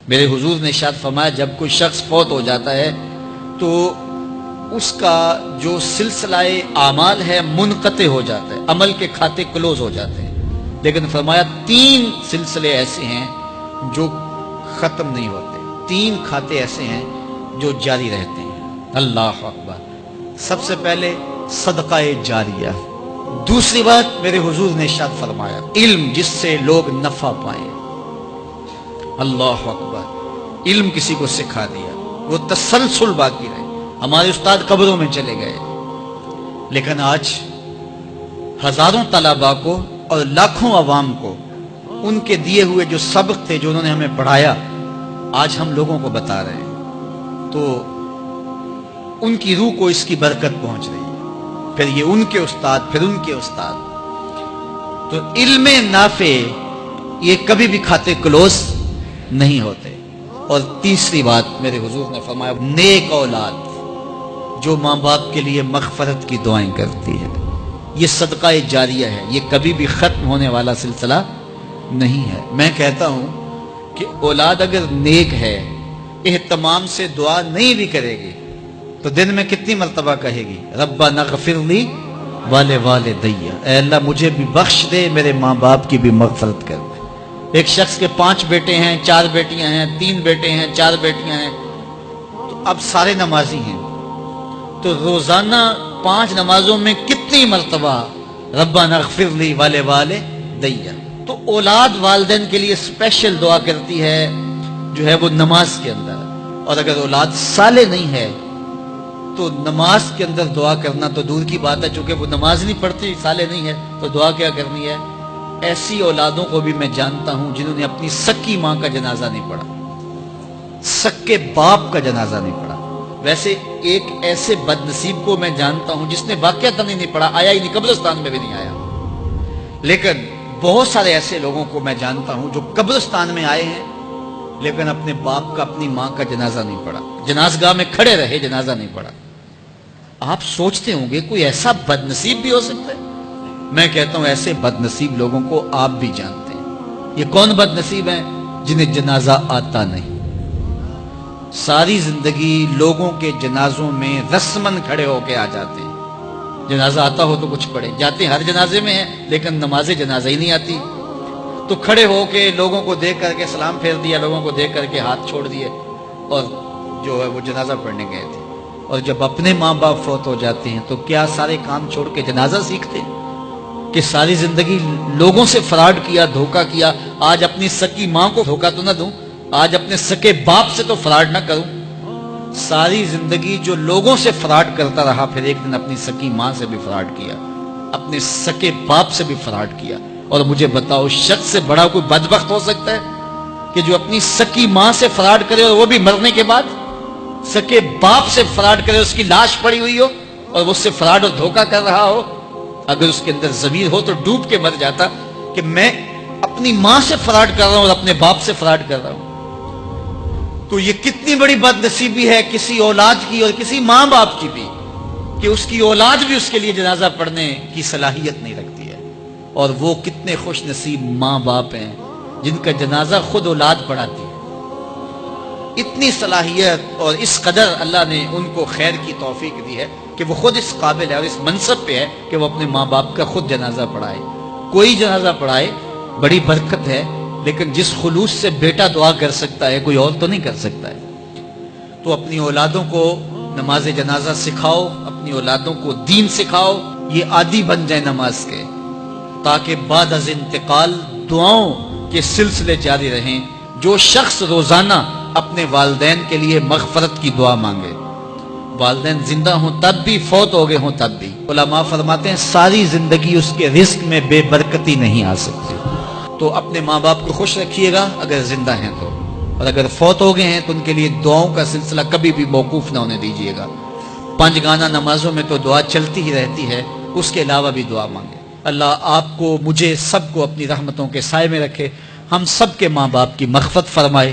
میرے حضور نے ارشاد فرمایا جب کوئی شخص فوت ہو جاتا ہے تو اس کا جو سلسلہ اعمال ہے منقطع ہو جاتا ہے، عمل کے کھاتے کلوز ہو جاتے ہیں، لیکن فرمایا 3 سلسلے ایسے ہیں جو ختم نہیں ہوتے، 3 کھاتے ایسے ہیں جو جاری رہتے ہیں۔ اللہ اکبر۔ سب سے پہلے صدقہ جاریہ، دوسری بات میرے حضور نے ارشاد فرمایا علم جس سے لوگ نفع پائیں۔ اللہ اکبر۔ علم کسی کو سکھا دیا، وہ تسلسل باقی رہے۔ ہمارے استاد قبروں میں چلے گئے، لیکن آج ہزاروں طلباء کو اور لاکھوں عوام کو ان کے دیے ہوئے جو سبق تھے جو انہوں نے ہمیں پڑھایا آج ہم لوگوں کو بتا رہے ہیں، تو ان کی روح کو اس کی برکت پہنچ رہی ہے، پھر یہ ان کے استاد، پھر ان کے استاد۔ تو علم نافع یہ کبھی بھی کھاتے کلوز نہیں ہوتے۔ اور تیسری بات میرے حضور نے فرمایا نیک اولاد جو ماں باپ کے لیے مغفرت کی دعائیں کرتی ہے، یہ صدقہ جاریہ ہے، یہ کبھی بھی ختم ہونے والا سلسلہ نہیں ہے۔ میں کہتا ہوں کہ اولاد اگر نیک ہے، اہتمام سے دعا نہیں بھی کرے گی تو دن میں کتنی مرتبہ کہے گی ربنا اغفر لی والدی، اے اللہ مجھے بھی بخش دے، میرے ماں باپ کی بھی مغفرت کر دے۔ ایک شخص کے 5 بیٹے ہیں، 4 بیٹیاں ہیں، 3 بیٹے ہیں، 4 بیٹیاں ہیں، تو اب سارے نمازی ہیں، تو روزانہ 5 نمازوں میں کتنی مرتبہ ربنا اغفر لی والدی۔ تو اولاد والدین کے لیے اسپیشل دعا کرتی ہے جو ہے وہ نماز کے اندر، اور اگر اولاد صالح نہیں ہے تو نماز کے اندر دعا کرنا تو دور کی بات ہے، چونکہ وہ نماز نہیں پڑھتی، صالح نہیں ہے تو دعا کیا کرنی ہے۔ ایسی اولادوں کو بھی میں جانتا ہوں جنہوں نے اپنی سکی ماں کا جنازہ نہیں پڑھا، سکے باپ کا جنازہ نہیں پڑھا۔ ویسے ایک ایسے بد نصیب کو میں جانتا ہوں جس نے واقعتاً نہیں پڑھا، آیا ہی نہیں، قبرستان میں بھی نہیں آیا، لیکن بہت سارے ایسے لوگوں کو میں جانتا ہوں جو قبرستان میں آئے ہیں لیکن اپنے باپ کا، اپنی ماں کا جنازہ نہیں پڑھا، جنازگاہ میں کھڑے رہے، جنازہ نہیں پڑھا۔ آپ سوچتے ہوں گے کوئی ایسا بد نصیب بھی ہو سکتا ہے؟ میں کہتا ہوں ایسے بد نصیب لوگوں کو آپ بھی جانتے ہیں۔ یہ کون بد نصیب ہیں؟ جنہیں جنازہ آتا نہیں، ساری زندگی لوگوں کے جنازوں میں رسمن کھڑے ہو کے آ جاتے ہیں، جنازہ آتا ہو تو کچھ پڑھے، جاتے ہر جنازے میں ہیں لیکن نماز جنازہ ہی نہیں آتی، تو کھڑے ہو کے لوگوں کو دیکھ کر کے سلام پھیر دیا، لوگوں کو دیکھ کر کے ہاتھ چھوڑ دیے اور جو ہے وہ جنازہ پڑھنے گئے تھے۔ اور جب اپنے ماں باپ فوت ہو جاتے ہیں تو کیا سارے کام چھوڑ کے جنازہ سیکھتے ہیں کہ ساری زندگی لوگوں سے فراڈ کیا، دھوکہ کیا، آج اپنی سکی ماں کو دھوکہ تو نہ دوں، آج اپنے سکے باپ سے تو فراڈ نہ کروں۔ ساری زندگی جو لوگوں سے فراڈ کرتا رہا، پھر ایک دن اپنی سکی ماں سے بھی فراڈ کیا، اپنے سکے باپ سے بھی فراڈ کیا۔ اور مجھے بتاؤ شخص سے بڑا کوئی بدبخت ہو سکتا ہے کہ جو اپنی سکی ماں سے فراڈ کرے اور وہ بھی مرنے کے بعد، سکے باپ سے فراڈ کرے، اس کی لاش پڑی ہوئی ہو اور وہ اس سے فراڈ اور دھوکہ کر رہا ہو؟ اگر اس کے اندر ضمیر ہو تو ڈوب کے مر جاتا کہ میں اپنی ماں سے فراڈ کر رہا ہوں اور اپنے باپ سے فراڈ کر رہا ہوں۔ تو یہ کتنی بڑی بد نصیبی ہے کسی اولاد کی اور کسی ماں باپ کی بھی کہ اس کی اولاد بھی اس کے لیے جنازہ پڑھنے کی صلاحیت نہیں رکھتی ہے۔ اور وہ کتنے خوش نصیب ماں باپ ہیں جن کا جنازہ خود اولاد پڑھاتی ہے۔ اتنی صلاحیت اور اس قدر اللہ نے ان کو خیر کی توفیق دی ہے کہ وہ خود اس قابل ہے اور اس منصب پہ ہے کہ وہ اپنے ماں باپ کا خود جنازہ پڑھائے۔ کوئی جنازہ پڑھائے بڑی برکت ہے، لیکن جس خلوص سے بیٹا دعا کر سکتا ہے کوئی اور تو نہیں کر سکتا ہے۔ تو اپنی اولادوں کو نماز جنازہ سکھاؤ، اپنی اولادوں کو دین سکھاؤ، یہ عادی بن جائے نماز کے، تاکہ بعد از انتقال دعاؤں کے سلسلے جاری رہیں۔ جو شخص روزانہ اپنے والدین کے لیے مغفرت کی دعا مانگے، والدین زندہ ہوں تب بھی، فوت ہو گئے ہوں تب بھی، علماء فرماتے ہیں ساری زندگی اس کے رزق میں بے برکتی نہیں آ سکتی۔ تو اپنے ماں باپ کو خوش رکھیے گا اگر زندہ ہیں تو، اور اگر فوت ہو گئے ہیں تو ان کے لیے دعاؤں کا سلسلہ کبھی بھی موقوف نہ ہونے دیجیے گا۔ 5 گانا نمازوں میں تو دعا چلتی ہی رہتی ہے، اس کے علاوہ بھی دعا مانگے۔ اللہ آپ کو، مجھے، سب کو اپنی رحمتوں کے سائے میں رکھے، ہم سب کے ماں باپ کی مغفرت فرمائے۔